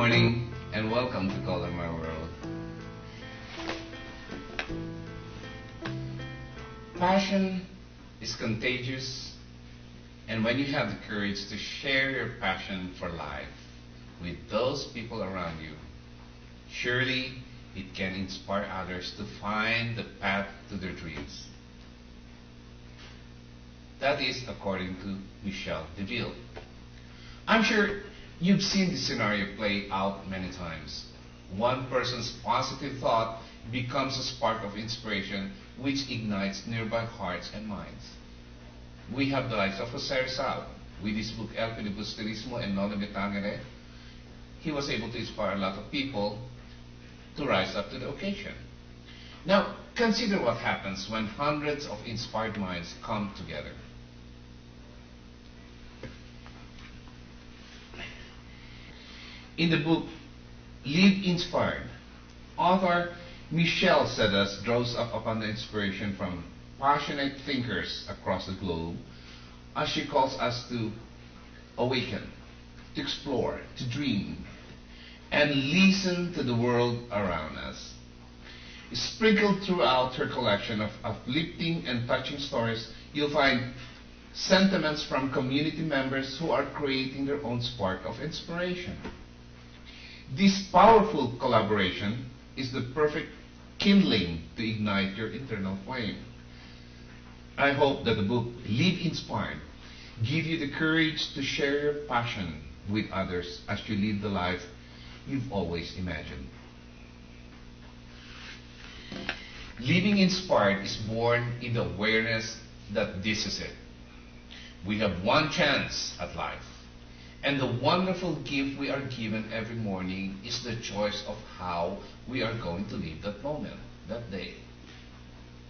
morning and welcome to Color My World. Passion is contagious, and when you have the courage to share your passion for life with those people around you, surely it can inspire others to find the path to their dreams. That is according to Michelle DeVille. I'm sure you've seen this scenario play out many times. One person's positive thought becomes a spark of inspiration which ignites nearby hearts and minds. We have the likes of Jose Rizal. With his book El Filibusterismo and No Me Tangere, he was able to inspire a lot of people to rise up to the occasion. Now, consider what happens when hundreds of inspired minds come together. In the book Live Inspired, author Michelle Cedas draws up upon the inspiration from passionate thinkers across the globe as she calls us to awaken, to explore, to dream, and listen to the world around us. Sprinkled throughout her collection of uplifting and touching stories, you'll find sentiments from community members who are creating their own spark of inspiration. This powerful collaboration is the perfect kindling to ignite your internal flame. I hope that the book Live Inspired gives you the courage to share your passion with others as you live the life you've always imagined. Living Inspired is born in the awareness that this is it. We have one chance at life. And the wonderful gift we are given every morning is the choice of how we are going to live that moment, that day.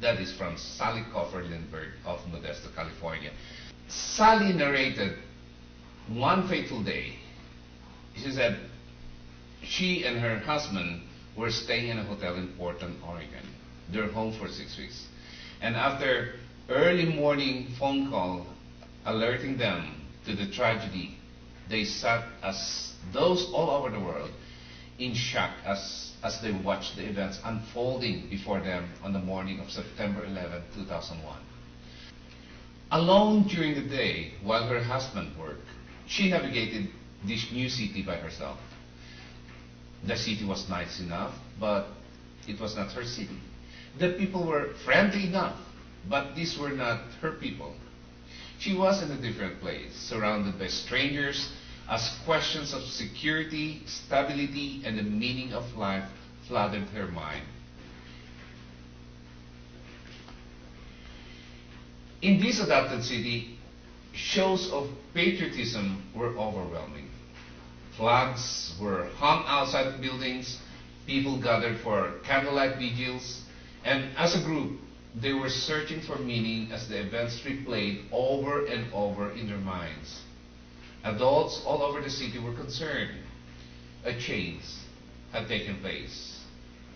That is from Sally Coffer Lindbergh of Modesto, California. Sally narrated one fateful day. She said she and her husband were staying in a hotel in Portland, Oregon. They're home for 6 weeks. And after early morning phone call alerting them to the tragedy, they sat as those all over the world in shock as they watched the events unfolding before them on the morning of September 11, 2001. Alone during the day while her husband worked, she navigated this new city by herself. The city was nice enough, but it was not her city. The people were friendly enough, but these were not her people. She was in a different place, surrounded by strangers, as questions of security, stability, and the meaning of life flooded her mind. In this adopted city, shows of patriotism were overwhelming. Flags were hung outside of buildings, people gathered for candlelight vigils, and as a group, they were searching for meaning as the events replayed over and over in their minds. Adults all over the city were concerned. A change had taken place.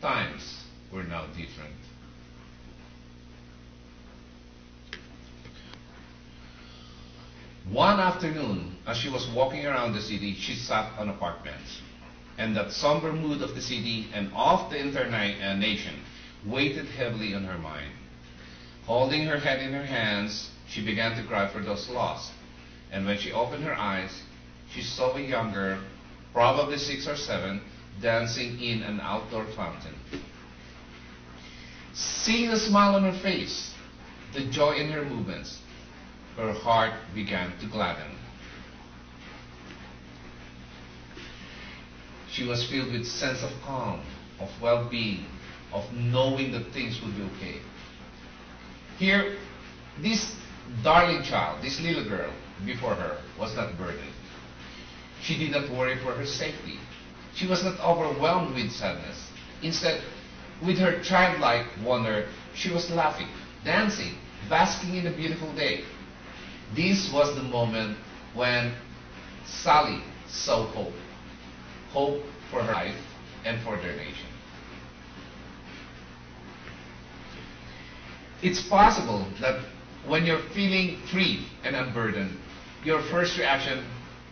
Times were now different. One afternoon, as she was walking around the city, she sat on a park bench. And that somber mood of the city and of the entire nation weighted heavily on her mind. Holding her head in her hands, she began to cry for those lost. And when she opened her eyes, she saw a young girl, probably 6 or 7, dancing in an outdoor fountain. Seeing the smile on her face, the joy in her movements, her heart began to gladden. She was filled with a sense of calm, of well-being, of knowing that things would be okay. Here, this darling child, this little girl before her, was not burdened. She did not worry for her safety. She was not overwhelmed with sadness. Instead, with her childlike wonder, she was laughing, dancing, basking in a beautiful day. This was the moment when Sally saw hope. Hope for her life and for their nation. It's possible that when you're feeling free and unburdened, your first reaction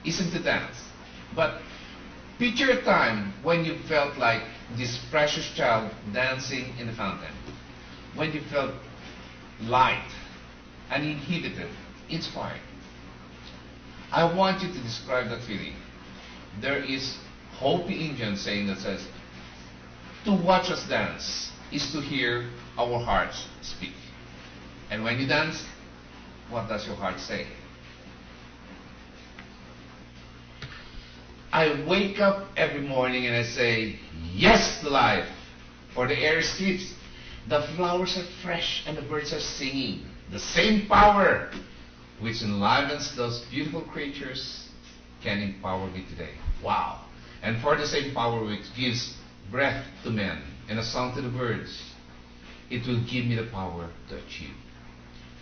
isn't to dance, but Picture a time when you felt like this precious child dancing in the fountain. When you felt light, uninhibited, inspired. I want you to describe that feeling. There is Hopi Indian saying that says, to watch us dance is to hear our hearts speak. And when you dance, what does your heart say? I wake up every morning and I say, yes to life. For the air is crisp, the flowers are fresh, and the birds are singing. The same power which enlivens those beautiful creatures can empower me today. Wow. And for the same power which gives breath to men and a song to the birds, it will give me the power to achieve.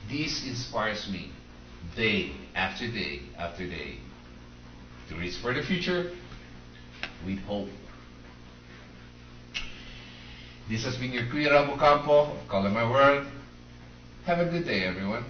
This inspires me day after day after day to reach for the future with hope. This has been your Kuya Rabo Campo of Color My World. Have a good day, everyone.